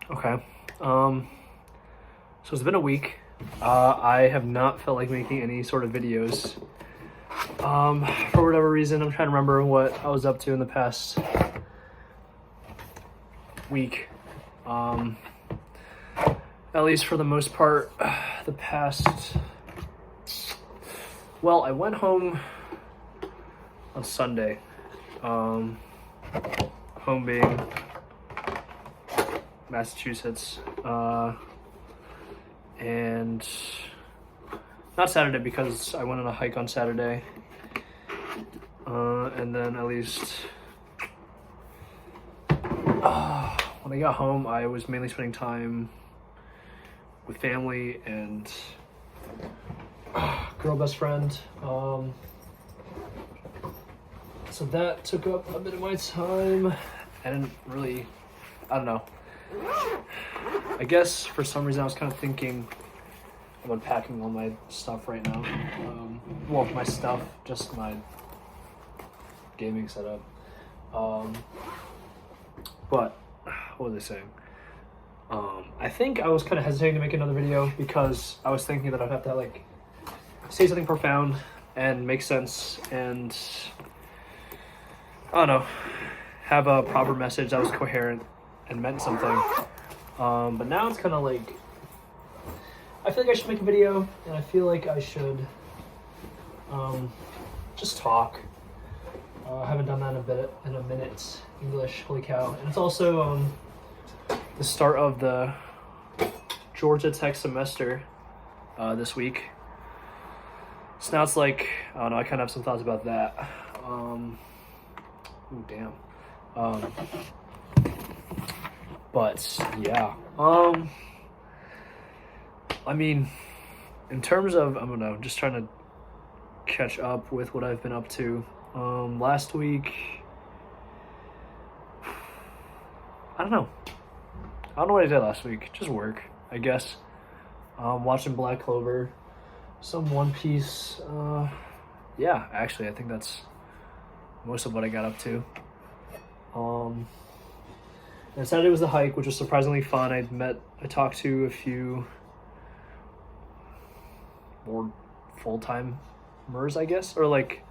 Okay. So it's been a week. I have not felt like making any sort of videos. For whatever reason, I'm trying to remember what I was up to in the past week. At least for the most part, the past. Well, I went home on Sunday. Home being Massachusetts. And not Saturday because I went on a hike on Saturday. And then at least when I got home, I was mainly spending time with family and girl best friend. So that took up a bit of my time. I don't know. I guess for some reason I was kind of thinking of unpacking all my stuff right now. Well, my stuff, just my gaming setup. But what was I saying? I think I was kind of hesitating to make another video because I was thinking that I'd have to like say something profound and make sense and I don't know, have a proper message that was coherent and meant something. But now it's kind of like, I feel like I should make a video and I feel like I should just talk. I haven't done that in a minute. English, holy cow. And it's also the start of the Georgia Tech semester this week. So now it's like, I don't know, I kind of have some thoughts about that. Ooh, damn. But yeah, I mean, in terms of, I don't know, just trying to catch up with what I've been up to. Last week, I don't know what I did last week. Just work, I guess. Watching Black Clover, some One Piece. Yeah, actually, I think that's most of what I got up to. And Saturday was the hike, which was surprisingly fun. I talked to a few more full-timers, I guess, or like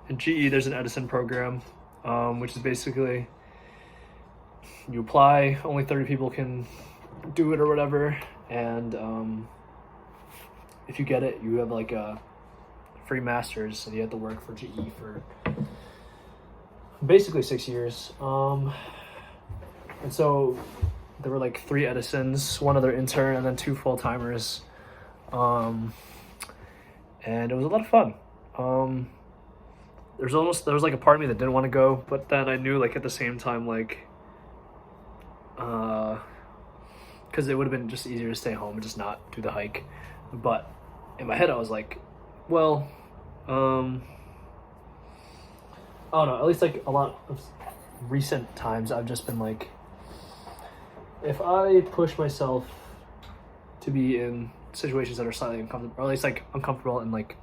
in GE, there's an Edison program, which is basically you apply, only 30 people can do it or whatever, and if you get it, you have like a free master's, and you have to work for GE for basically 6 years. And so there were like 3 Edisons, 1 other intern, and then 2 full-timers. And it was a lot of fun. There was like a part of me that didn't want to go, but then I knew like at the same time, like, because it would have been just easier to stay home and just not do the hike. But in my head, I was like, well, I don't know, at least like a lot of recent times, I've just been like, if I push myself to be in situations that are slightly uncomfortable, or at least like uncomfortable in like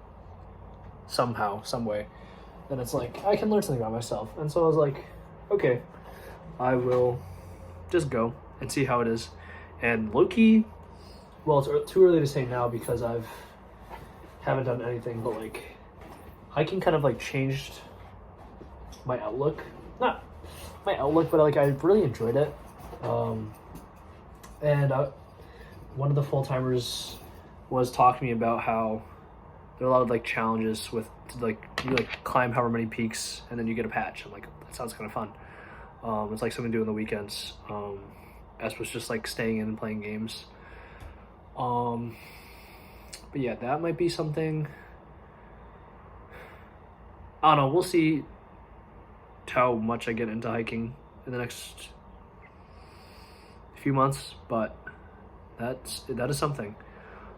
somehow, some way, then it's like I can learn something about myself. And so I was like, okay, I will just go and see how it is. And low-key, well, it's too early to say now because haven't done anything, but like hiking kind of like changed my outlook. Not my outlook, but like I really enjoyed it. And one of the full-timers was talking to me about how there are a lot of like challenges with like you like climb however many peaks and then you get a patch. I'm like, that sounds kind of fun. It's like something to do on the weekends, as was just like staying in and playing games. But yeah, that might be something. I don't know, we'll see how much I get into hiking in the next few months, but that is something.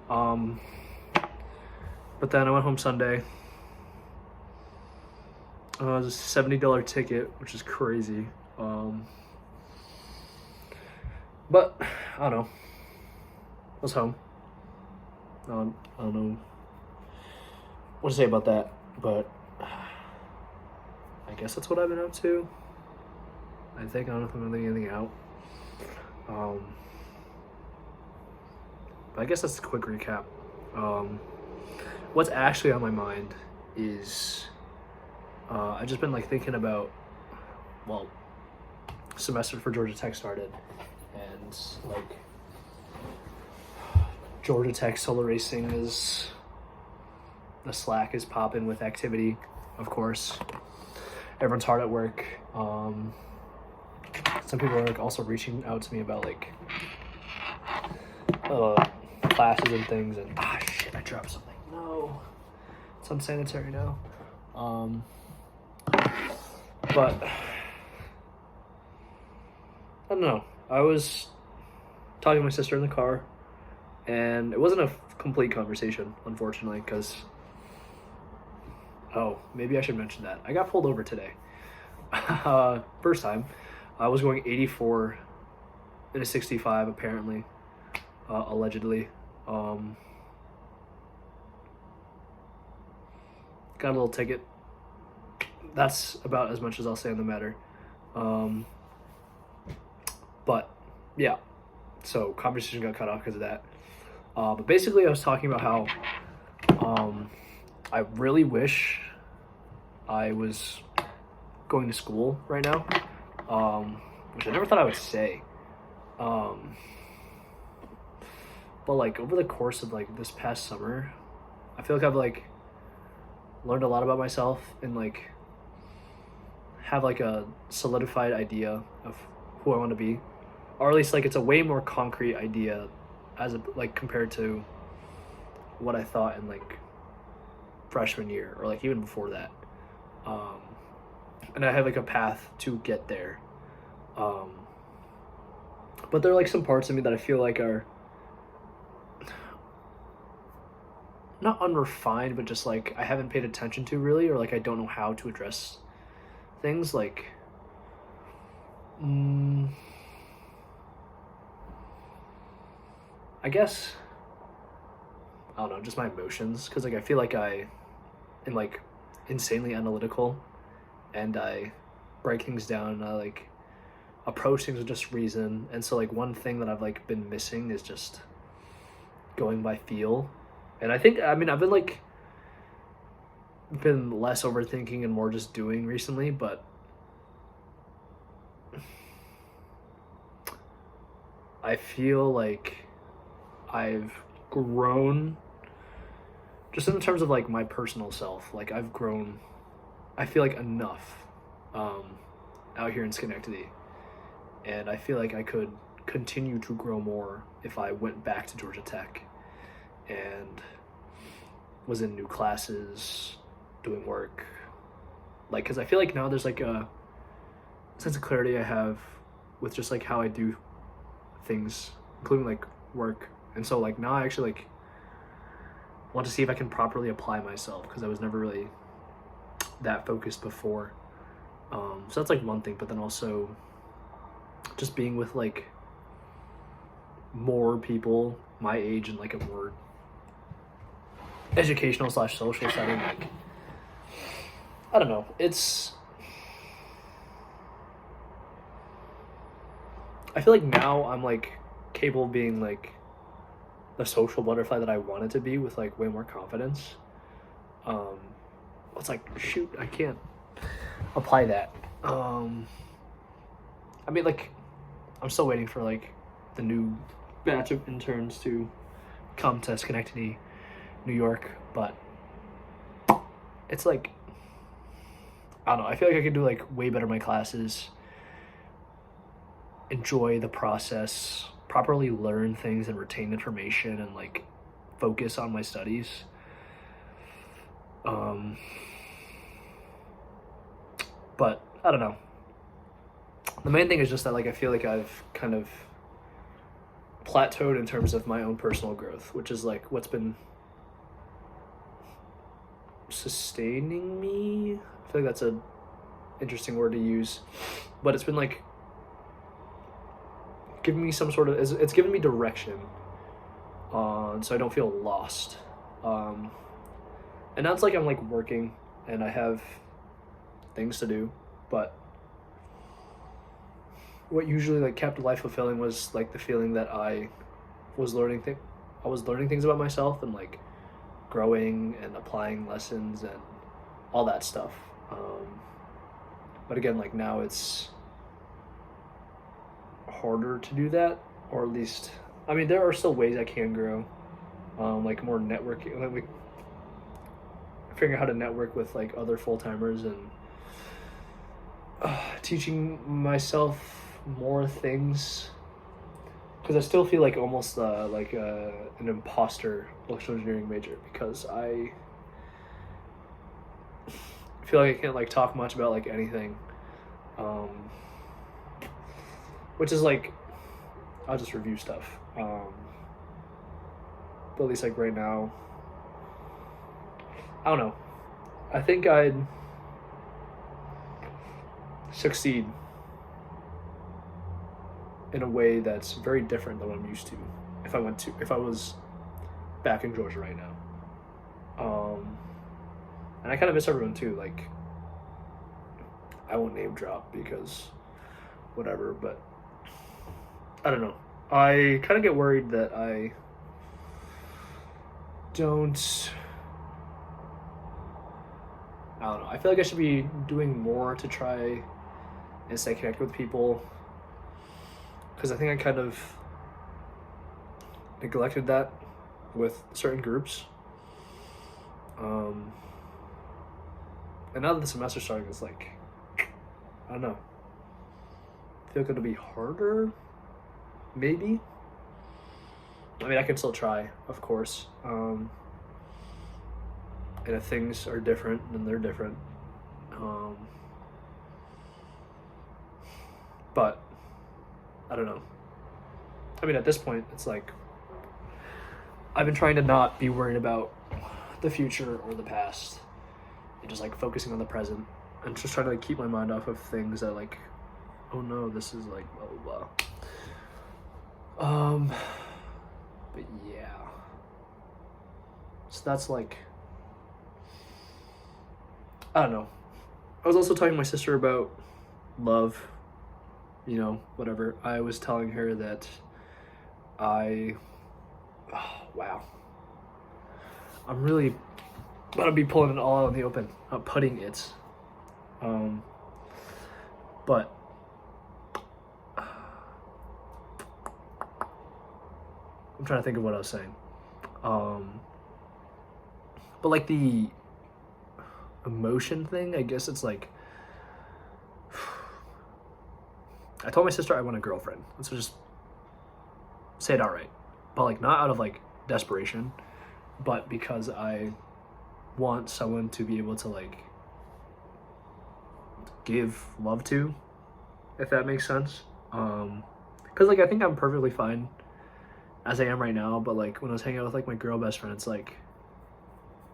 But then I went home Sunday. It was a $70 ticket, which is crazy. But I don't know. I was home. I don't know what to say about that, but I guess that's what I've been up to. I think I don't know if I'm gonna leave anything out. But I guess that's a quick recap. What's actually on my mind is I've just been like thinking about, well, semester for Georgia Tech started, and like Georgia Tech solo racing is, the slack is popping with activity, of course. Everyone's hard at work. Some people are like also reaching out to me about like classes and things, and shit, I dropped something. No, it's unsanitary now. But I don't know. I was talking to my sister in the car, and it wasn't a complete conversation, unfortunately, because maybe I should mention that I got pulled over today. First time. I was going 84 in a 65, apparently, allegedly. Got a little ticket. That's about as much as I'll say on the matter. But yeah, so conversation got cut off because of that. But basically I was talking about how I really wish I was going to school right now, which I never thought I would say. But like over the course of like this past summer, I feel like I've like learned a lot about myself and like have like a solidified idea of who I want to be, or at least like it's a way more concrete idea as a, like compared to what I thought in like freshman year or like even before that. And I have like a path to get there. But there are like some parts of me that I feel like are not unrefined, but just like I haven't paid attention to really, or like I don't know how to address things like I guess I don't know, just my emotions, because like I feel like I am like insanely analytical, and I break things down, and I like approach things with just reason. And so like one thing that I've like been missing is just going by feel. And I think, I mean, I've been like been less overthinking and more just doing recently, but I feel like I've grown just in terms of like my personal self. Like I've grown, I feel like enough out here in Schenectady, and I feel like I could continue to grow more if I went back to Georgia Tech and was in new classes, doing work. Like, because I feel like now there's like a sense of clarity I have with just like how I do things, including like work. And so like now I actually like want to see if I can properly apply myself, because I was never really that focused before. So that's like one thing, but then also just being with like more people my age in like a more educational / social setting, like I don't know, it's, I feel like now I'm like capable of being like the social butterfly that I wanted to be, with like way more confidence. It's like, shoot, I can't apply that. I mean, like, I'm still waiting for like the new batch of interns to come to Schenectady, New York, but it's like, I don't know, I feel like I could do like way better in my classes, enjoy the process, properly learn things and retain information, and like focus on my studies. But I don't know. The main thing is just that like I feel like I've kind of plateaued in terms of my own personal growth, which is like what's been sustaining me. I feel like that's a interesting word to use, but it's been like giving me some sort of, it's given me direction, so I don't feel lost. And now it's like I'm like working and I have things to do, but what usually like kept life fulfilling was like the feeling that I was learning I was learning things about myself and like growing and applying lessons and all that stuff. But again, like now it's harder to do that, or at least, I mean, there are still ways I can grow, like more networking, like figuring out how to network with like other full-timers and teaching myself more things, because I still feel like almost like an imposter electrical engineering major, because I feel like I can't like talk much about like anything, which is like, I'll just review stuff, but at least like right now, I don't know, I think I'd succeed in a way that's very different than what I'm used to if I was back in Georgia right now. And I kind of miss everyone too. Like, I won't name drop because whatever, but I don't know. I kind of get worried that I don't know. I feel like I should be doing more to try and stay connected with people, because I think I kind of neglected that with certain groups. And now that the semester's starting, it's like, I don't know. I feel like it'll be harder, maybe. I mean, I can still try, of course. And if things are different, then they're different. But I don't know. I mean, at this point, it's like I've been trying to not be worried about the future or the past, and just like focusing on the present, and just trying to like keep my mind off of things that like, oh no, this is like blah blah blah. But yeah. So that's like, I don't know. I was also talking to my sister about love, you know, whatever. I was telling her that wow. I'm really about to be pulling it all out in the open, not putting it. But I'm trying to think of what I was saying. But like the emotion thing, I guess it's like, I told my sister I want a girlfriend. Let's just say it outright. But like not out of like desperation, but because I want someone to be able to like give love to, if that makes sense. Because like I think I'm perfectly fine as I am right now, but like when I was hanging out with like my girl best friend, it's like,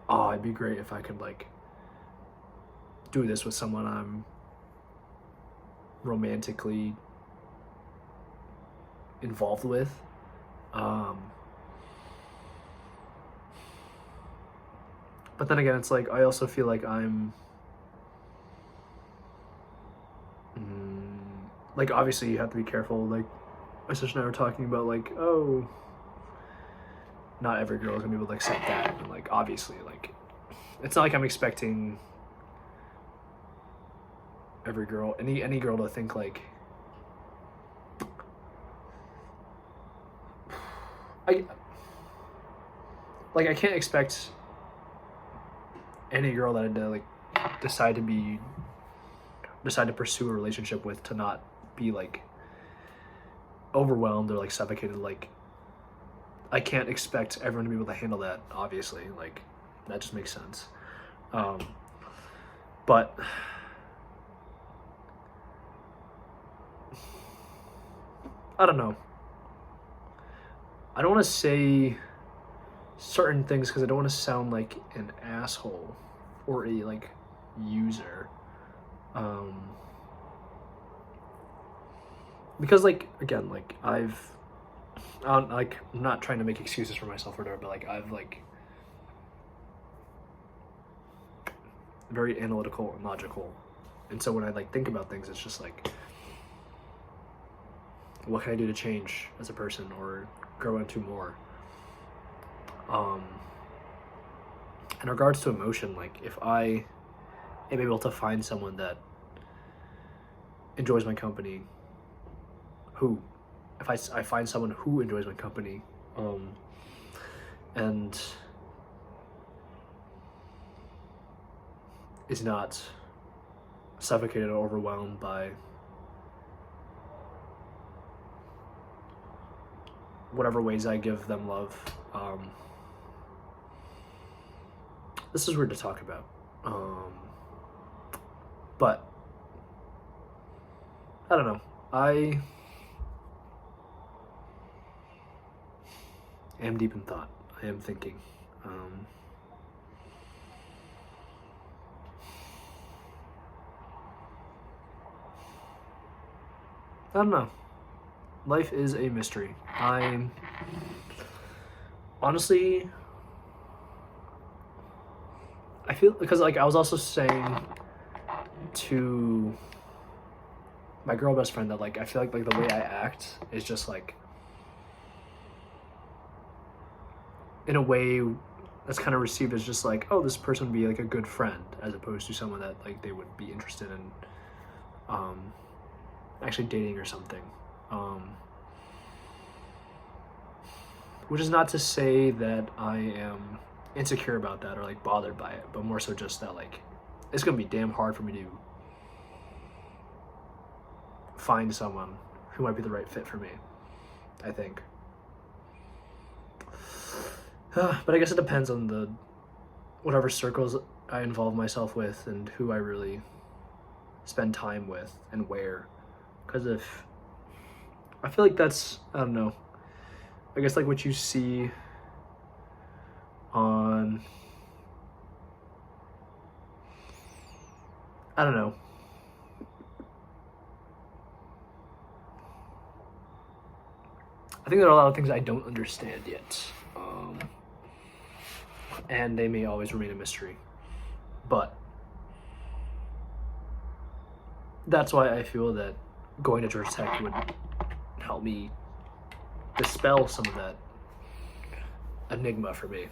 oh, it'd be great if I could like do this with someone I'm romantically involved with. But then again, it's like I also feel like I'm like, obviously you have to be careful. Like my sister and I were talking about like, oh, not every girl is gonna be able to accept that, and like obviously like it's not like I'm expecting every girl, any girl to think like I can't expect any girl that I'd like decide to pursue a relationship with to not be like overwhelmed or like suffocated. Like I can't expect everyone to be able to handle that, obviously. Like that just makes sense. But I don't know. I don't want to say certain things because I don't want to sound like an asshole or a like user. Because like again, like I'm not trying to make excuses for myself or whatever, but like I've like very analytical and logical, and so when I like think about things, it's just like, what can I do to change as a person or grow into more? Um, in regards to emotion, like if I am able to find someone that enjoys my company, if I find someone who enjoys my company, and is not suffocated or overwhelmed by whatever ways I give them love. This is weird to talk about. But I don't know. I am deep in thought. I am thinking. I don't know. Life is a mystery. I'm honestly, I feel, because like I was also saying to my girl best friend that like I feel like the way I act is just like in a way that's kind of received as just like, oh, this person would be like a good friend, as opposed to someone that like they would be interested in actually dating or something. Which is not to say that I am insecure about that or like bothered by it, but more so just that like it's gonna be damn hard for me to find someone who might be the right fit for me, I think. But I guess it depends on the whatever circles I involve myself with and who I really spend time with and where. Because if I feel like that's, I don't know, I guess like what you see on, I don't know, I think there are a lot of things I don't understand yet, and they may always remain a mystery, but that's why I feel that going to Georgia Tech would help me dispel some of that enigma for me.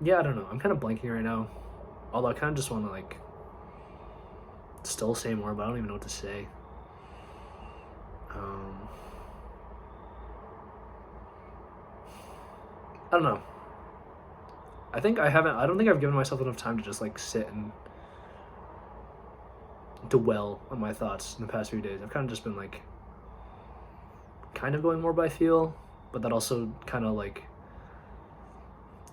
Yeah, I don't know. I'm kind of blanking right now. Although I kind of just want to like still say more, but I don't even know what to say. I don't know. I don't think I've given myself enough time to just like sit and dwell on my thoughts in the past few days. I've kind of just been like kind of going more by feel, but that also kind of like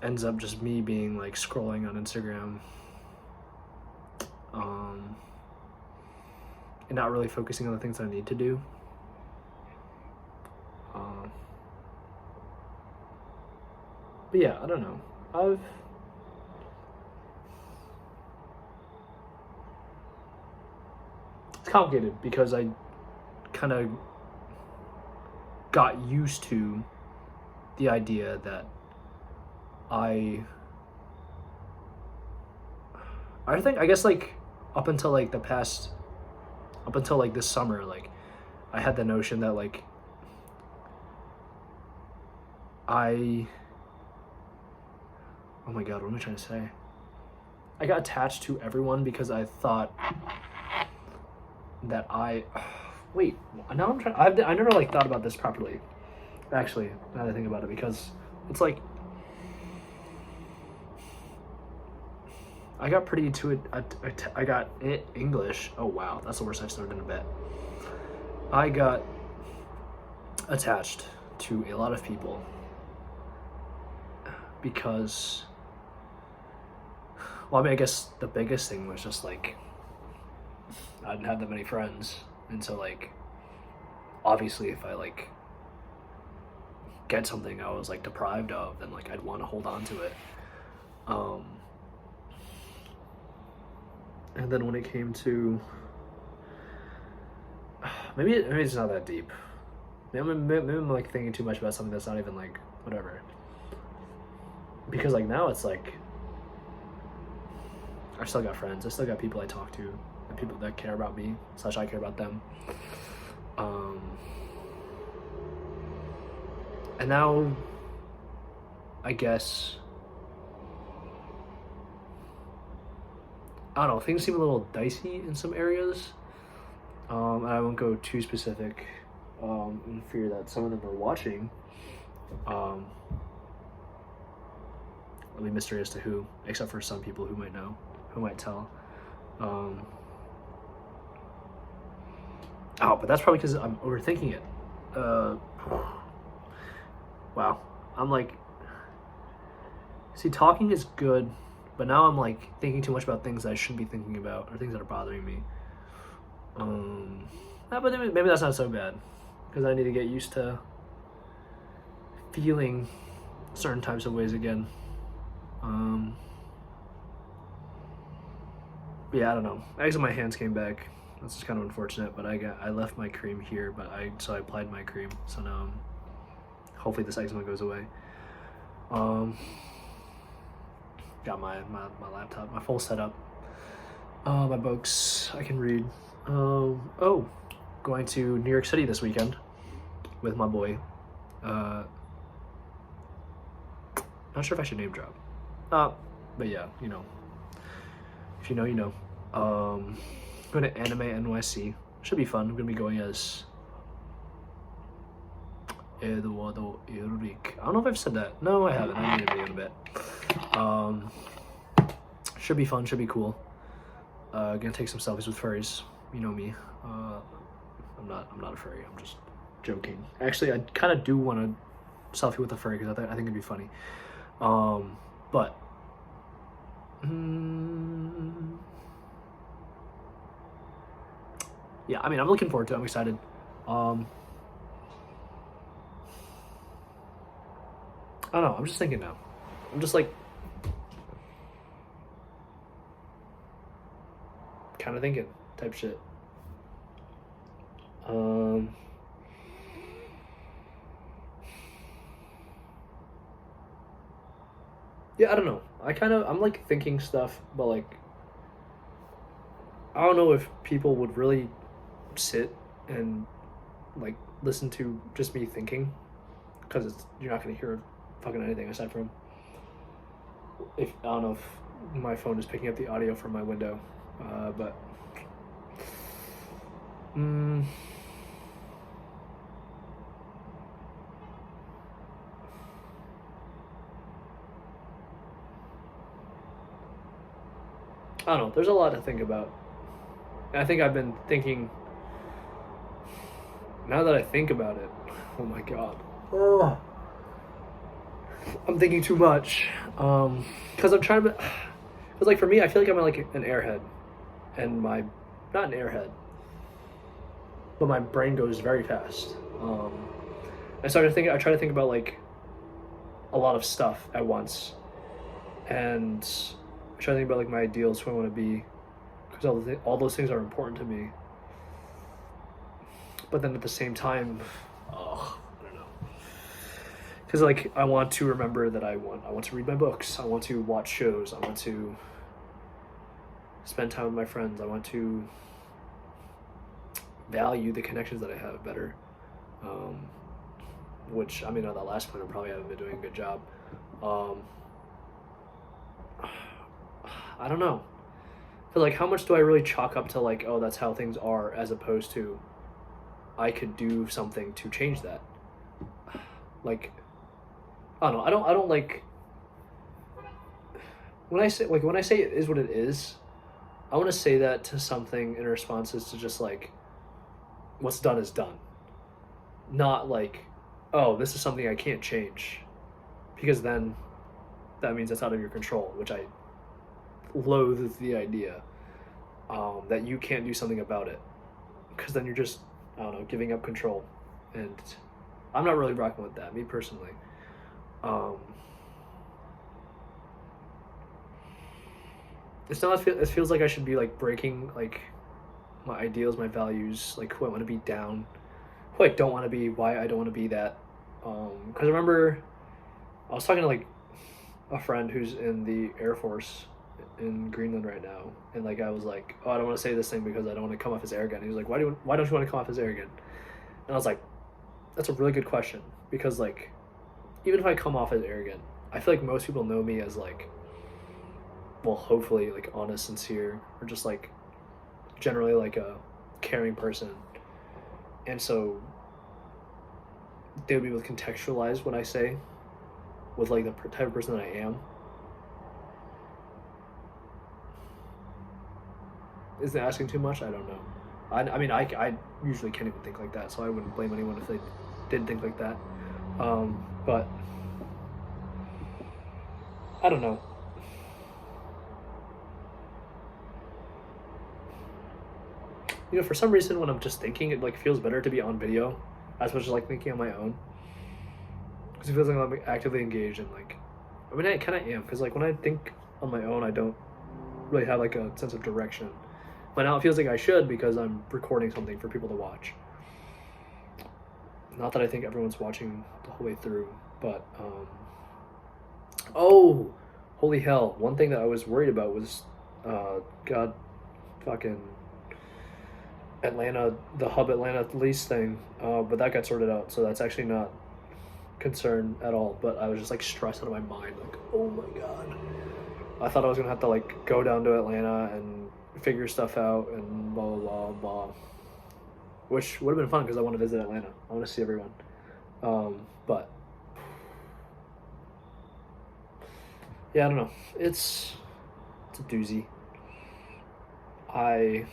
ends up just me being like scrolling on Instagram, and not really focusing on the things I need to do. But yeah, I don't know. It's complicated because I kind of got used to the idea that I guess like up until like this summer, like I had the notion that like oh my god, what am I trying to say? I got attached to everyone because I thought that wait, now I've never like thought about this properly, actually, now that I think about it, because it's like I got pretty into it. I got it English. Oh wow, that's the worst I've started in a bit. I got attached to a lot of people because, well, I mean, I guess the biggest thing was just like I didn't have that many friends, and so like obviously if I like get something I was like deprived of, then like I'd want to hold on to it. And then when it came to maybe it's not that deep. Maybe I'm like thinking too much about something that's not even like whatever. Because like now it's like I've still got friends. I still got people I talk to, and people that care about me, / I care about them. And now, I guess, I don't know, things seem a little dicey in some areas. And I won't go too specific in fear that some of them are watching. It'll be mystery as to who, except for some people who might know, who might tell. But that's probably because I'm overthinking it. Wow. I'm like, see, talking is good, but now I'm like thinking too much about things that I shouldn't be thinking about, or things that are bothering me. But maybe that's not so bad, because I need to get used to feeling certain types of ways again. Yeah, I don't know. Eggs in my hands came back. That's just kind of unfortunate, but I left my cream here, so I applied my cream. So now, hopefully this eczema goes away. Got my laptop, my full setup. My books I can read. Going to New York City this weekend with my boy. Not sure if I should name drop. But yeah, you know. If you know, you know. Going to Anime NYC. Should be fun. I'm gonna be going as Eduardo Enrique. I don't know if I've said that. No, I haven't. I need to be in a bit. Should be fun. Should be cool. Gonna take some selfies with furries. You know me. I'm not a furry. I'm just joking. Actually, I kind of do want to selfie with a furry because I think it'd be funny. But yeah, I mean, I'm looking forward to it. I'm excited. I don't know. I'm just thinking now. I'm just like kind of thinking type shit. Yeah, I don't know. I'm like thinking stuff, but like, I don't know if people would really sit and like listen to just me thinking, because you're not gonna hear fucking anything aside from if I don't know if my phone is picking up the audio from my window, but I don't know. There's a lot to think about. And I think I've been thinking. Now that I think about it, oh my god. Oh. I'm thinking too much. Because I'm trying to. Because like for me, I feel like I'm like an airhead, and not an airhead, but my brain goes very fast. I try to think about like a lot of stuff at once, and I try to think about like my ideals, who I want to be, because all those things are important to me. But then at the same time, I don't know. Because like I want to remember that I want to read my books. I want to watch shows. I want to spend time with my friends. I want to value the connections that I have better. Which, I mean, on that last point, I probably haven't been doing a good job. I don't know. But like, how much do I really chalk up to like, oh, that's how things are, as opposed to I could do something to change that? Like, I don't know. I don't like when I say it is what it is. I want to say that to something in response is to just like, what's done is done. Not like, oh, this is something I can't change, because then that means that's out of your control, which I loathe the idea that you can't do something about it, because then you're just, I don't know, giving up control, and I'm not really rocking with that, me personally. It feels like I should be like breaking like my ideals, my values, like who I want to be down, who I don't want to be, why I don't want to be that. Because I remember I was talking to like a friend who's in the Air Force in Greenland right now, and like I was like, oh, I don't want to say this thing because I don't want to come off as arrogant. And he was like, why don't you want to come off as arrogant? And I was like, that's a really good question, because like even if I come off as arrogant, I feel like most people know me as like, well, hopefully like honest, sincere, or just like generally like a caring person. And so they would be able to contextualize what I say with like the type of person that I am. Is it asking too much? I don't know. I mean, I usually can't even think like that, so I wouldn't blame anyone if they didn't think like that. But I don't know. You know, for some reason, when I'm just thinking, it like feels better to be on video as much as like thinking on my own, because it feels like I'm actively engaged and like, I mean, I kind of am, because like when I think on my own, I don't really have like a sense of direction. But now it feels like I should, because I'm recording something for people to watch. Not that I think everyone's watching the whole way through, but oh, holy hell! One thing that I was worried about was, God, fucking Atlanta, the Hub Atlanta lease thing, but that got sorted out, so that's actually not concern at all. But I was just like stressed out of my mind, like, oh my god, I thought I was gonna have to like go down to Atlanta and figure stuff out and blah blah blah blah, which would have been fun because I want to visit Atlanta. I want to see everyone, but yeah, I don't know. It's a doozy. I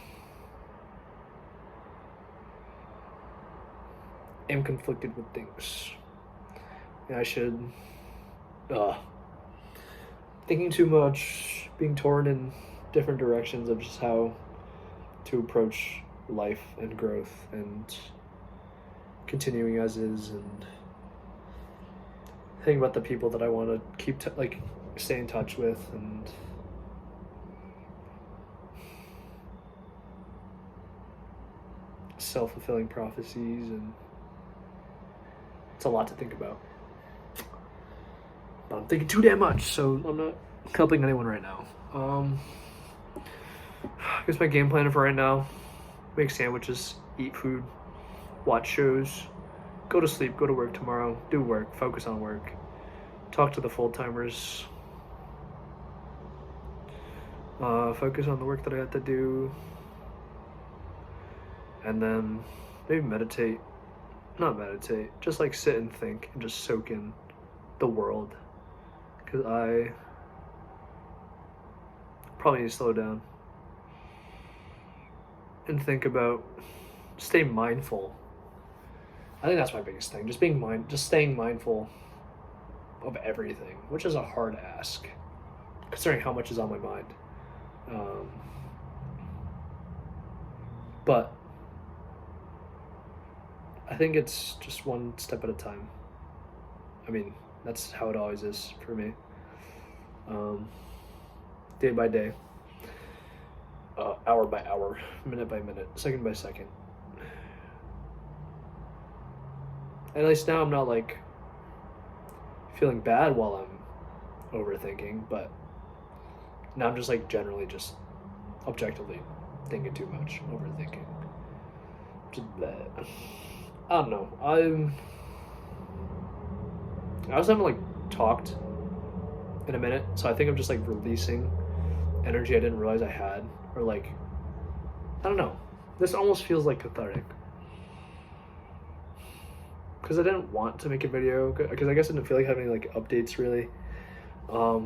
am conflicted with things. And I should, thinking too much, being torn in different directions of just how to approach life and growth and continuing as is, and thinking about the people that I want to keep like stay in touch with, and self-fulfilling prophecies, and it's a lot to think about. But I'm thinking too damn much, so I'm not helping anyone right now. I guess my game plan for right now: make sandwiches, eat food, watch shows, go to sleep, go to work tomorrow, do work, focus on work, talk to the full-timers, focus on the work that I have to do, and then maybe meditate. Not meditate, just like sit and think and just soak in the world, because I probably need to slow down and think about, stay mindful. I think that's my biggest thing, just staying mindful of everything, which is a hard ask considering how much is on my mind, but I think it's just one step at a time. I mean, that's how it always is for me. Day by day, hour by hour, minute by minute, second by second. And at least now I'm not like feeling bad while I'm overthinking, but now I'm just like generally just objectively thinking too much, overthinking. Just bleh. I don't know. I also haven't like talked in a minute, so I think I'm just like releasing energy I didn't realize I had, or like, I don't know. This almost feels like cathartic, because I didn't want to make a video, because I guess I didn't feel like having like updates really. But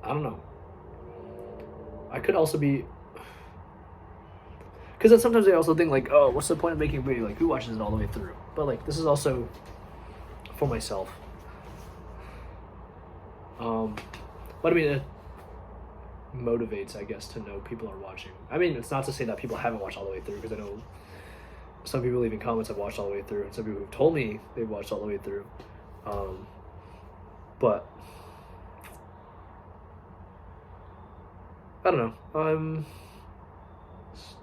I don't know. I could also be, because then sometimes I also think like, oh, what's the point of making a video? Like, who watches it all the way through? But like, this is also for myself. But I mean, it motivates, I guess, to know people are watching. I mean, it's not to say that people haven't watched all the way through, because I know some people leaving comments have watched all the way through, and some people have told me they've watched all the way through. But I don't know. I'm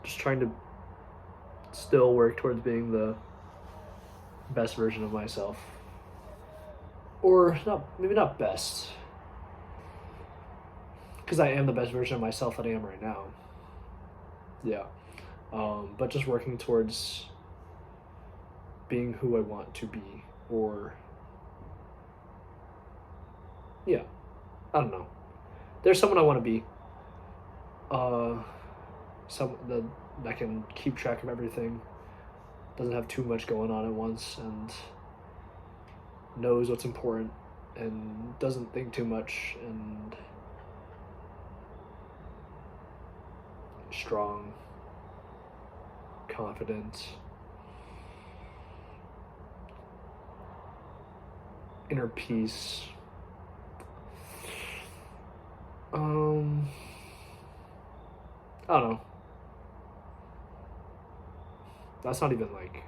just trying to still work towards being the best version of myself. Or not, maybe not best, because I am the best version of myself that I am right now. Yeah. But just working towards being who I want to be or yeah, I don't know. There's someone I want to be. Someone that can keep track of everything, doesn't have too much going on at once, and knows what's important, and doesn't think too much, and strong, confident, inner peace. I don't know. That's not even like.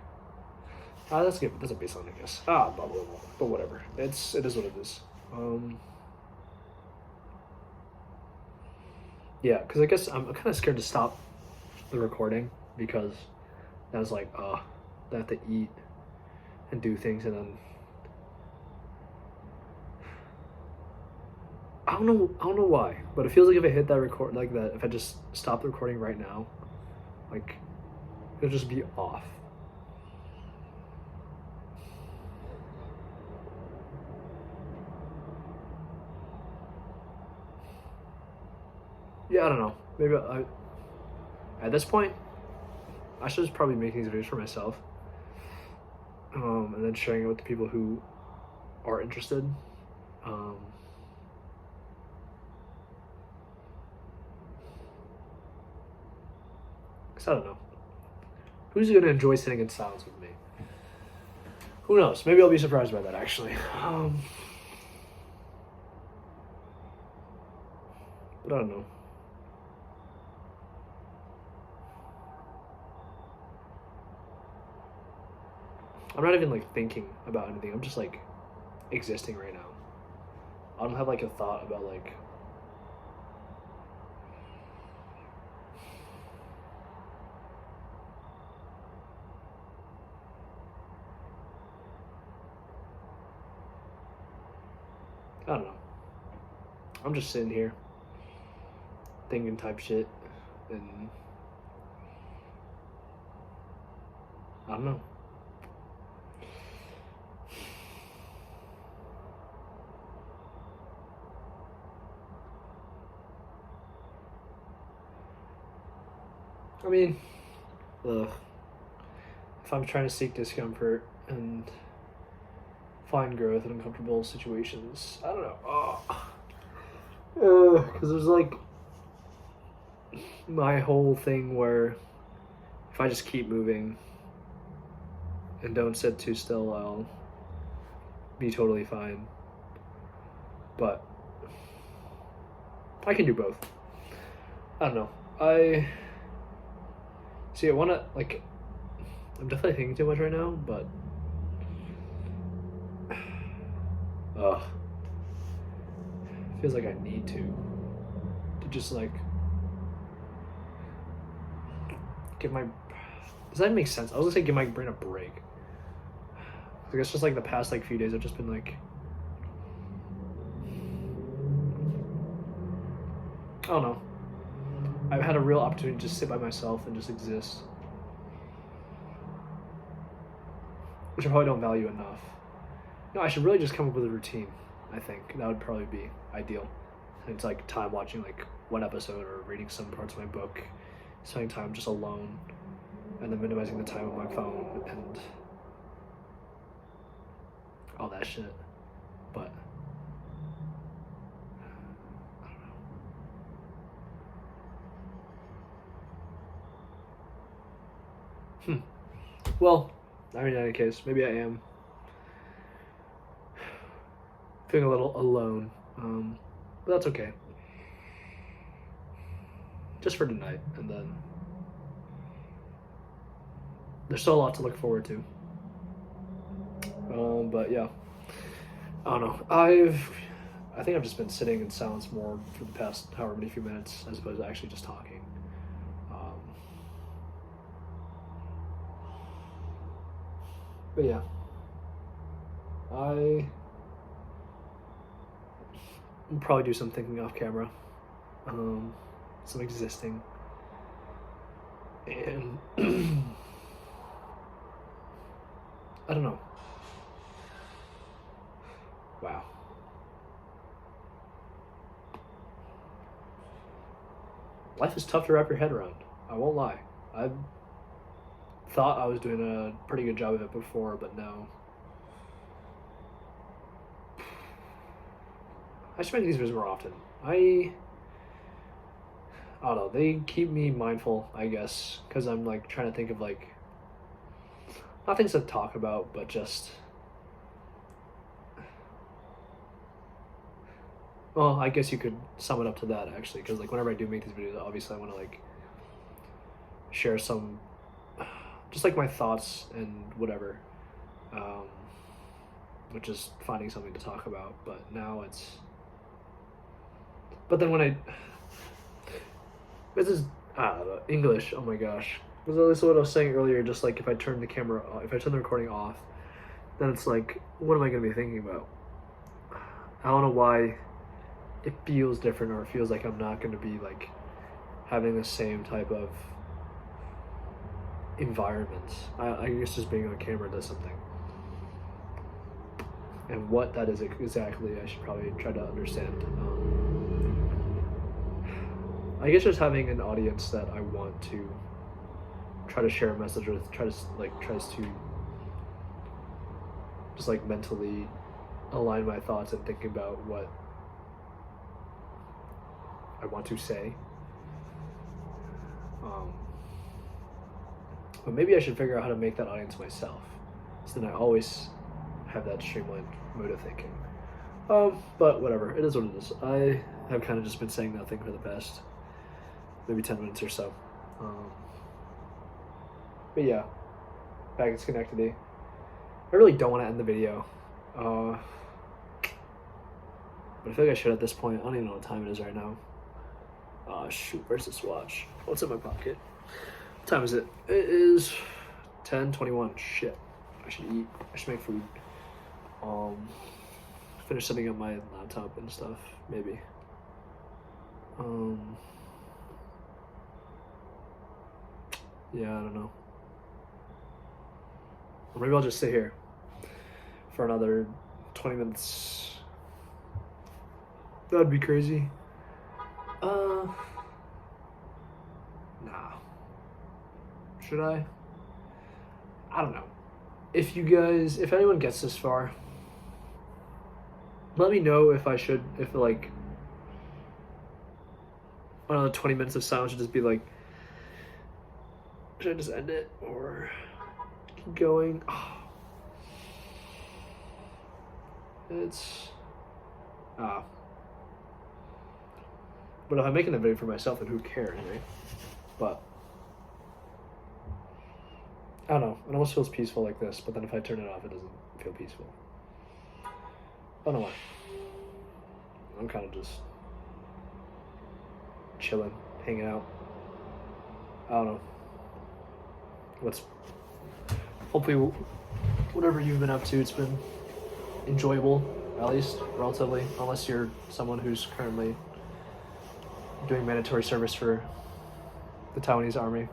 That's good. That's a baseline, I guess. Blah blah blah. But whatever. It is what it is. Yeah, because I guess I'm kind of scared to stop the recording because I was like, I have to eat and do things, and then I don't know why, but it feels like if I hit that record like that, if I just stop the recording right now, like it'll just be off. Yeah, I don't know. Maybe at this point, I should just probably make these videos for myself, and then sharing it with the people who are interested. Cause I don't know. Who's gonna enjoy sitting in silence with me? Who knows? Maybe I'll be surprised by that actually. But I don't know. I'm not even like thinking about anything. I'm just like existing right now. I don't have like a thought about like I don't know. I'm just sitting here thinking type shit, and I don't know. I mean, if I'm trying to seek discomfort and find growth in uncomfortable situations, I don't know. Because there's like my whole thing where if I just keep moving and don't sit too still, I'll be totally fine. But I can do both. I don't know. I want to, like, I'm definitely thinking too much right now, but feels like I need to just like give my, does that make sense? I was gonna say give my brain a break. I guess just like the past like few days I've just been like, I don't know. I've had a real opportunity to just sit by myself and just exist, which I probably don't value enough. No, I should really just come up with a routine. I think that would probably be ideal. And it's like time watching like one episode or reading some parts of my book, spending time just alone, and then minimizing the time on my phone and all that shit. But I don't know. Well, I mean, in any case, maybe I am feeling a little alone, but that's okay. Just for tonight, and then there's still a lot to look forward to. But yeah, I don't know. I think I've just been sitting in silence more for the past however many few minutes as opposed to actually just talking. But yeah, I will probably do some thinking off camera, some existing, and I don't know. life is tough to wrap your head around. I won't lie. I thought I was doing a pretty good job of it before, but no. I should make these videos more often. I don't know. They keep me mindful, I guess, because I'm like trying to think of like not things to talk about, but just. Well, I guess you could sum it up to that actually, because like whenever I do make these videos, obviously I want to like share some, just like my thoughts and whatever, which is finding something to talk about. But now it's. But then when this is English. Oh my gosh. That's what I was saying earlier. Just like if I turn the camera, if I turn the recording off, then it's like, what am I gonna be thinking about? I don't know why it feels different, or it feels like I'm not gonna be like having the same type of environment. I guess just being on camera does something. And what that is exactly, I should probably try to understand. I guess just having an audience that I want to try to share a message with, tries to just like mentally align my thoughts and think about what I want to say. But maybe I should figure out how to make that audience myself, so then I always have that streamlined mode of thinking. But whatever, it is what it is. I have kind of just been saying nothing for the past maybe 10 minutes or so. But yeah, back in Schenectady. I really don't want to end the video. But I feel like I should at this point. I don't even know what time it is right now. Shoot, where's this watch? What's in my pocket? What time is it? It is 10:21. Shit. I should eat. I should make food. Finish setting up my laptop and stuff, maybe. Yeah, I don't know. Or maybe I'll just sit here for another 20 minutes. That'd be crazy. Nah. Should I? I don't know. If anyone gets this far, let me know if like another 20 minutes of silence should just be like, should I just end it or keep going? Oh. But if I'm making the video for myself, then who cares, right? But I don't know. It almost feels peaceful like this, but then if I turn it off, it doesn't feel peaceful. I don't know why. I'm kind of just chilling, hanging out. I don't know. Hopefully, whatever you've been up to, it's been enjoyable, at least relatively, unless you're someone who's currently doing mandatory service for the Taiwanese army.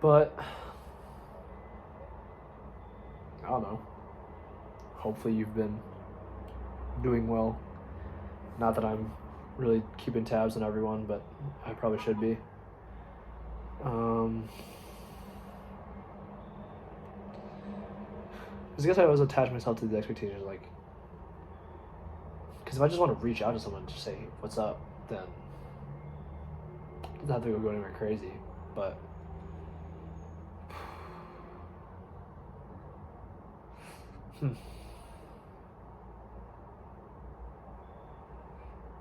But I don't know. Hopefully you've been doing well. Not that I'm really keeping tabs on everyone, but I probably should be. Because I guess I always attach myself to the expectations, like, because if I just want to reach out to someone to say what's up, then it doesn't have to go anywhere crazy. But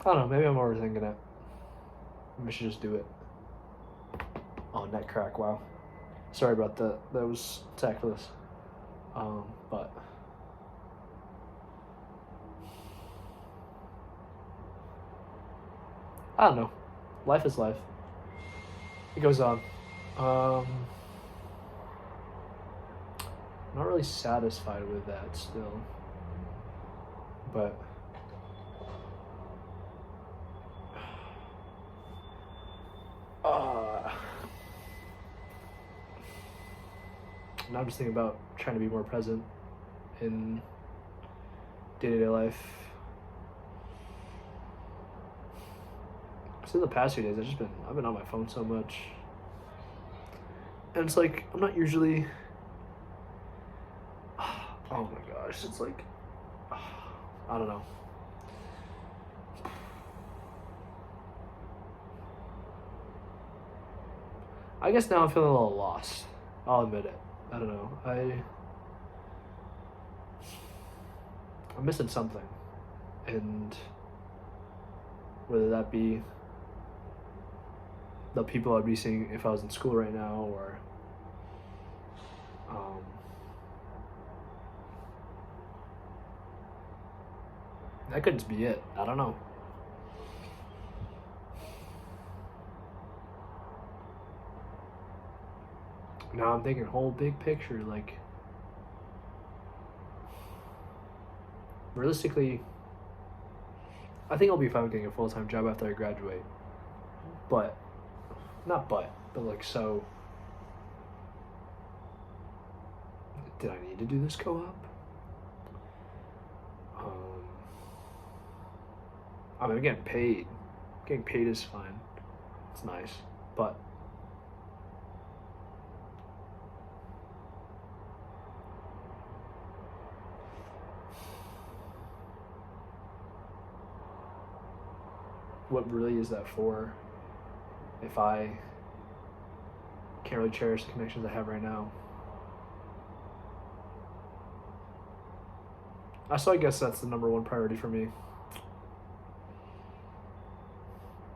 I don't know, maybe I'm overthinking it. Maybe I should just do it. Oh, neck crack, wow. Sorry about that. That was tactless. But I don't know. Life is life. It goes on. I'm not really satisfied with that still. But now I'm just thinking about trying to be more present in day-to-day life. Because in the past few days, I've been on my phone so much. And it's like, I'm not usually, oh my gosh, it's like, I don't know. I guess now I'm feeling a little lost. I'll admit it. I don't know. I'm missing something. And whether that be the people I'd be seeing if I was in school right now, or that could just be it. I don't know. Now I'm thinking whole big picture, like realistically, I think I'll be fine with getting a full-time job after I graduate. But like, so did I need to do this co-op? I mean, I'm getting paid. Getting paid is fine. It's nice. But what really is that for if I can't really cherish the connections I have right now? So I guess that's the number one priority for me.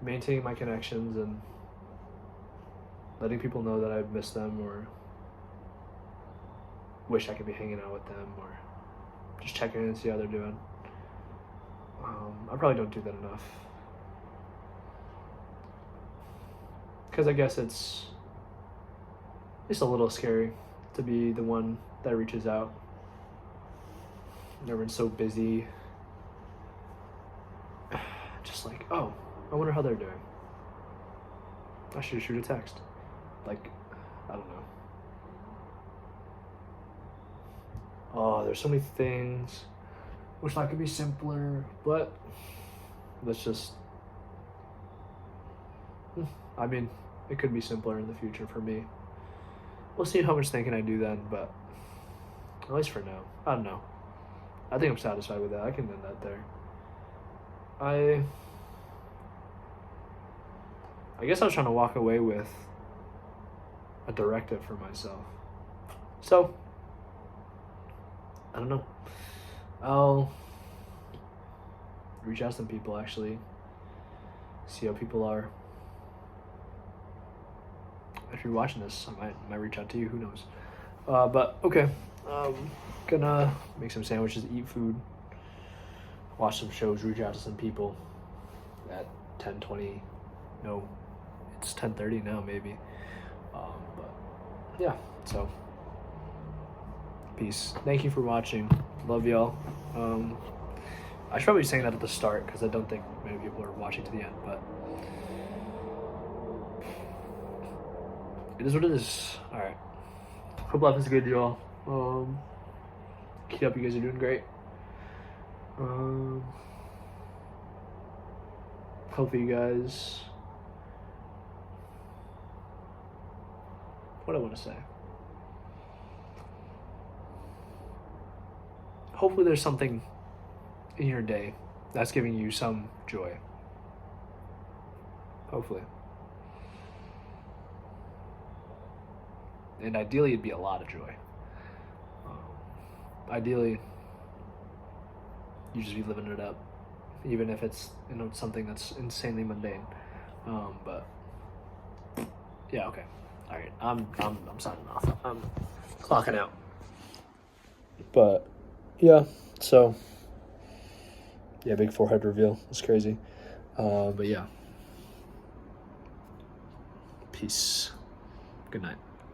Maintaining my connections and letting people know that I've missed them or wish I could be hanging out with them, or just checking in and see how they're doing. I probably don't do that enough. Because I guess it's a little scary to be the one that reaches out. Everyone's so busy. Just like, oh, I wonder how they're doing. I should shoot a text. Like, I don't know. Oh, there's so many things. Wish life could be simpler, but let's just, I mean, it could be simpler in the future for me. We'll see how much thinking I do then, but at least for now, I don't know. I think I'm satisfied with that. I can end that there. I guess I was trying to walk away with a directive for myself. So, I don't know. I'll reach out to some people, actually. See how people are. If you're watching this, I might reach out to you. Who knows? But, okay. Gonna make some sandwiches, eat food, watch some shows, reach out to some people at 10:20. No, it's 10:30 now, maybe. But yeah, so peace. Thank you for watching. Love y'all. I should probably be saying that at the start because I don't think many people are watching to the end, but it is what it is. All right. Hope life is good, y'all. Keep up, you guys are doing great. Hopefully you guys, what do I want to say? Hopefully there's something in your day that's giving you some joy. Hopefully. And ideally it'd be a lot of joy. Ideally, you just be living it up, even if it's, you know, something that's insanely mundane. But yeah, okay, all right. I'm signing off. I'm clocking out. But yeah, so yeah, big forehead reveal. It's crazy. But yeah, peace. Good night.